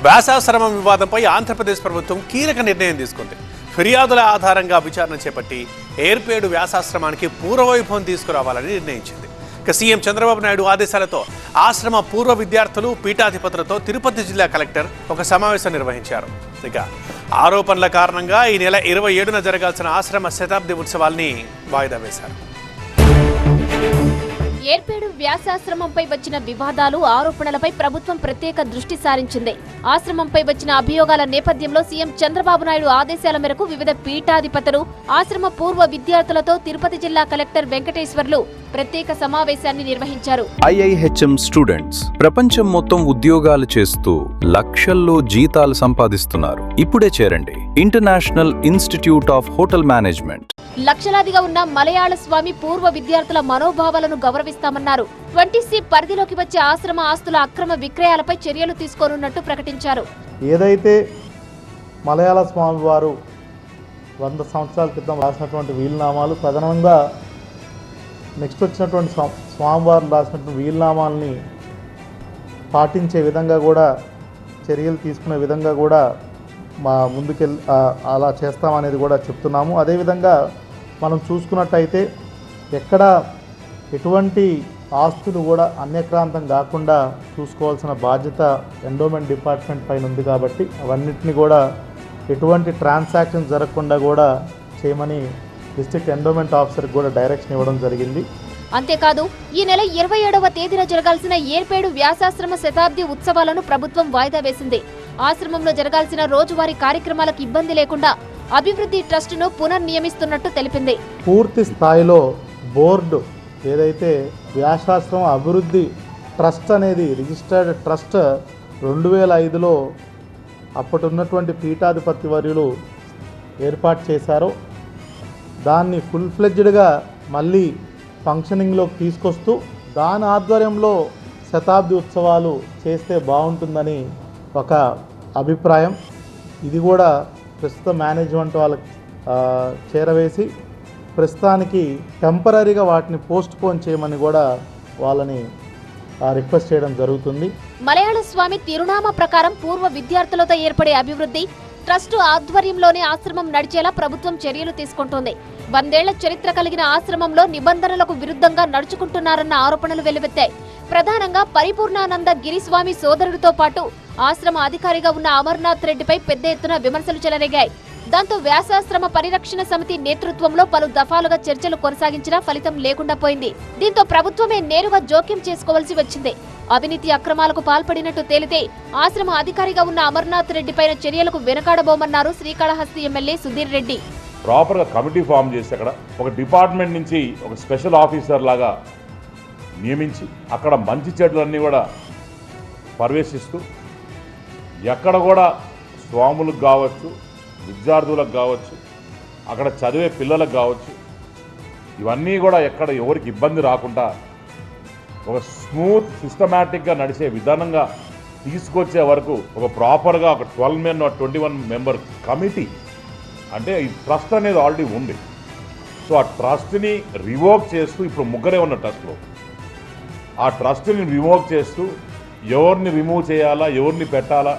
వ్యాసాశ్రమం వివాదంపై ఆంధ్రప్రదేశ్ ప్రభుత్వం కీలక నిర్ణయం తీసుకుంది. ఫిర్యాదుల ఆధారంగా విచారణ చేపట్టి ఏర్పేడు వ్యాసాశ్రమానికి పూర్వవైభవం తీసుకురావాలని నిర్ణయించింది. సీఎం చంద్రబాబు నాయుడు ఆదేశాలతో ఆశ్రమ పూర్వ విద్యార్థులు పీఠాధిపతులతో తిరుపతి జిల్లా కలెక్టర్ ఒక సమావేశం నిర్వహించారు. ఇక ఆరోపణల కారణంగా ఈ నెల 27న జరగాల్సిన ఆశ్రమ శతాబ్ది ఉత్సవాల్ని వాయిదా వేశారు. ఏర్పేడు వ్యాసాశ్రమంపై వచ్చిన వివాదాలు, ఆరోపణలపై ప్రభుత్వం ప్రత్యేక దృష్టి సారించింది. ఆశ్రమంపై వచ్చిన అభియోగాల నేపథ్యంలో సీఎం చంద్రబాబు నాయుడు ఆదేశాల మేరకు వివిధ పీఠాధిపతులు, ఆశ్రమ పూర్వ విద్యార్థులతో తిరుపతి జిల్లా కలెక్టర్ వెంకటేశ్వర్లు ప్రత్యేక సమావేశాన్ని నిర్వహించారు. IIHM స్టూడెంట్స్ ప్రపంచం మొత్తం ఉద్యోగాలు చేస్తూ లక్షల్లో జీతాలు సంపాదిస్తున్నారు. ఇప్పుడే చేరండి international institute of hotel management. లక్షలాదిగా ఉన్న మలయాళ స్వామి పూర్వ విద్యార్థుల మనోభావాలను గౌరవిస్తామన్నారు. 20C పరిధిలోకి వచ్చే ఆశ్రమ ఆస్తుల అక్రమ విక్రయాలపై చర్యలు తీసుకోనున్నట్టు ప్రకటించారు. ఏదైతే మలయాళ స్వామి వారు 100 సంవత్సరాల క్రితం రాసినటువంటి వీలునామాలు, ప్రధానంగా నెక్స్ట్ వచ్చినటువంటి స్వామివారు రాసినటువంటి వీలునామాలని పాటించే విధంగా కూడా చర్యలు తీసుకునే విధంగా కూడా మా ముందుకెళ్ళి అలా చేస్తామనేది కూడా చెప్తున్నాము. అదేవిధంగా మనం చూసుకున్నట్టయితే ఎక్కడ ఎటువంటి ఆస్తులు కూడా అన్యక్రాంతం కాకుండా చూసుకోవాల్సిన బాధ్యత ఎండోమెంట్ డిపార్ట్మెంట్ పైన ఉంది. కాబట్టి అవన్నిటిని కూడా ఎటువంటి ట్రాన్సాక్షన్ జరగకుండా కూడా చేయమని డిస్ట్రిక్ట్ ఎండోమెంట్ ఆఫీసర్కి కూడా డైరెక్షన్ ఇవ్వడం జరిగింది. అంతేకాదు ఈ నెల 27వ తేదీన జరగాల్సిన ఏర్పేడు వ్యాసాశ్రమ శతాబ్ది ఉత్సవాలను ప్రభుత్వం వాయిదా వేసింది. ఆశ్రమంలో జరగాల్సిన రోజువారీ కార్యక్రమాలకు ఇబ్బంది లేకుండా అభివృద్ధి ట్రస్టును పునర్నియమిస్తున్నట్టు తెలిపింది. పూర్తి స్థాయిలో బోర్డు ఏదైతే వ్యాసాశ్రమ అభివృద్ధి ట్రస్ట్ అనేది రిజిస్టర్డ్ ట్రస్ట్ 2005లో అప్పటి ఉన్నటువంటి పీఠాధిపతి వర్యులు ఏర్పాటు చేశారో దాన్ని ఫుల్ ఫ్లెడ్జ్డ్గా మళ్ళీ ఫంక్షనింగ్లోకి తీసుకొస్తూ దాని ఆధ్వర్యంలో శతాబ్ది ఉత్సవాలు చేస్తే బాగుంటుందని ఒక అభిప్రాయం. ఇది కూడా ప్రస్తుత మేనేజ్మెంట్ వాళ్ళకి చేరవేసి ప్రస్తుతానికి టెంపరీగా వాటిని పోస్ట్ పోన్ చేయమని కూడా వాళ్ళని రిక్వెస్ట్ చేయడం జరుగుతుంది. మలయాళ స్వామి తిరునామ ప్రకారం పూర్వ విద్యార్థులతో ఏర్పడే అభివృద్ధి ట్రస్టు ఆధ్వర్యంలోనే ఆశ్రమం నడిచేలా ప్రభుత్వం చర్యలు తీసుకుంటోంది. 100 ఏళ్ల చరిత్ర కలిగిన ఆశ్రమంలో నిబంధనలకు విరుద్ధంగా నడుచుకుంటున్నారన్న ఆరోపణలు వెల్లువెత్తాయి. ప్రధానంగా పరిపూర్ణానంద గిరిస్వామి సోదరుడితో పాటు ఆశ్రమ అధికారిగా ఉన్న అమర్నాథ్ రెడ్డిపై పెద్ద ఎత్తున విమర్శలు చెలరేగాయి. దాంతో వ్యాసాశ్రమ పరిరక్షణ సమితి నేతృత్వంలో పలు దఫాలుగా చర్చలు కొనసాగించినా ఫలితం లేకుండా పోయింది. దీంతో ప్రభుత్వమే నేరుగా జోక్యం చేసుకోవాల్సి వచ్చింది. అవినీతి అక్రమాలకు పాల్పడినట్టు తేలితే ఆశ్రమ అధికారిగా ఉన్న అమర్నాథ్ రెడ్డి పైన చర్యలకు వెనకాడబోమన్నారు శ్రీకాళహస్తి ఎమ్మెల్యే సుధీర్ రెడ్డి. ప్రాపర్గా కమిటీ ఫామ్ చేసి అక్కడ ఒక డిపార్ట్మెంట్ నుంచి ఒక స్పెషల్ ఆఫీసర్ లాగా నియమించి అక్కడ మంచి చెడులన్నీ కూడా పర్యవేక్షిస్తూ ఎక్కడ కూడా స్వాములకు కావచ్చు, విద్యార్థులకు కావచ్చు, అక్కడ చదివే పిల్లలకు కావచ్చు, ఇవన్నీ కూడా ఎక్కడ ఎవరికి ఇబ్బంది రాకుండా ఒక స్మూత్ సిస్టమేటిక్గా నడిచే విధానంగా తీసుకొచ్చే వరకు ఒక ప్రాపర్గా ఒక 12 men or 21 member కమిటీ, అంటే ఈ ట్రస్ట్ అనేది ఆల్రెడీ ఉంది. సో ఆ ట్రస్ట్ని రివోక్ చేస్తూ, ఇప్పుడు ముగ్గురే ఉన్న ట్రస్ట్లో, ఆ ట్రస్ట్ని రివోక్ చేస్తూ ఎవరిని రిమూవ్ చేయాలా, ఎవరిని పెట్టాలా,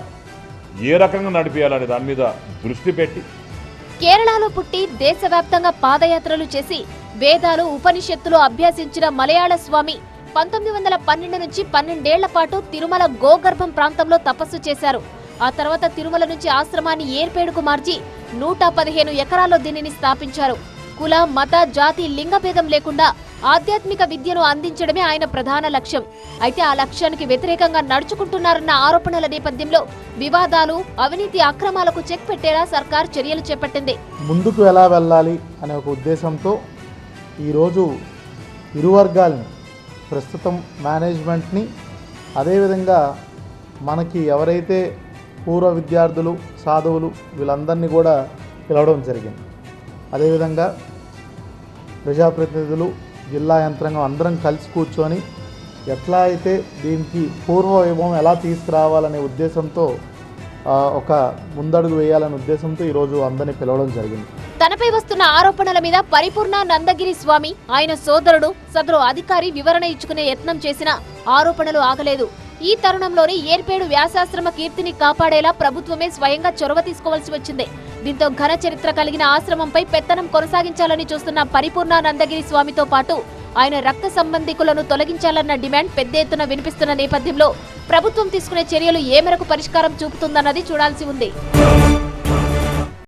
ఏ రకంగా నడిపేయాలనే దాని మీద దృష్టి పెట్టి కేరళలో పుట్టి దేశవ్యాప్తంగా పాదయాత్రలు చేసి వేదాలు, ఉపనిషత్తులు అభ్యసించిన మలయాళ స్వామి 1912 నుంచి 12 ఏళ్ల పాటు తిరుమల గోగర్భం ప్రాంతంలో తపస్సు చేశారు. ఆ తర్వాత తిరుమల నుంచి ఆశ్రమాన్ని ఏర్పేడుకు మార్చి 115 ఎకరాల్లో దీనిని స్థాపించారు. కుల, మత, జాతి, లింగభేదం లేకుండా ఆధ్యాత్మిక విద్యను అందించడమే ఆయన ప్రధాన లక్ష్యం. అయితే ఆ లక్ష్యానికి వ్యతిరేకంగా నడుచుకుంటున్నారన్న ఆరోపణల నేపథ్యంలో వివాదాలు, అవినీతి అక్రమాలకు చెక్ పెట్టేలా సర్కార్ చర్యలు చేపట్టింది. ముందుకు ఎలా వెళ్ళాలి అనే ఒక ఉద్దేశంతో ఈరోజు ఇరు వర్గాల్ని, ప్రస్తుతం మేనేజ్మెంట్ని, అదేవిధంగా మనకి ఎవరైతే పూర్వ విద్యార్థులు, సాధువులు వీళ్ళందరినీ కూడా పిలవడం జరిగింది. అదేవిధంగా ప్రజాప్రతినిధులు, జిల్లా యంత్రాంగం అందరం కలిసి కూర్చొని ఎట్లా అయితే దీనికి పూర్వ వైభవం ఎలా తీసుకురావాలనే ఉద్దేశంతో ఒక ముందడుగు వేయాలనే ఉద్దేశంతో ఈరోజు అందరినీ పిలవడం జరిగింది. తనపై వస్తున్న ఆరోపణల మీద పరిపూర్ణానందగిరి స్వామి, ఆయన సోదరుడు, సదరు అధికారి వివరణ ఇచ్చుకునే యత్నం చేసినా ఆరోపణలు ఆగలేదు. ఈ తరుణంలోనే ఏర్పేడు వ్యాసాశ్రమ కీర్తిని కాపాడేలా ప్రభుత్వమే స్వయంగా చొరవ తీసుకోవాల్సి వచ్చింది. దీంతో ఘన చరిత్ర కలిగిన ఆశ్రమంపై పెత్తనం కొనసాగించాలని చూస్తున్న పరిపూర్ణానందగిరి స్వామితో పాటు ఆయన రక్త సంబంధికులను తొలగించాలన్న డిమాండ్ పెద్ద ఎత్తున వినిపిస్తున్న నేపథ్యంలో ప్రభుత్వం తీసుకునే చర్యలు ఏ మేరకు పరిష్కారం చూపుతుందన్నది చూడాల్సి ఉంది.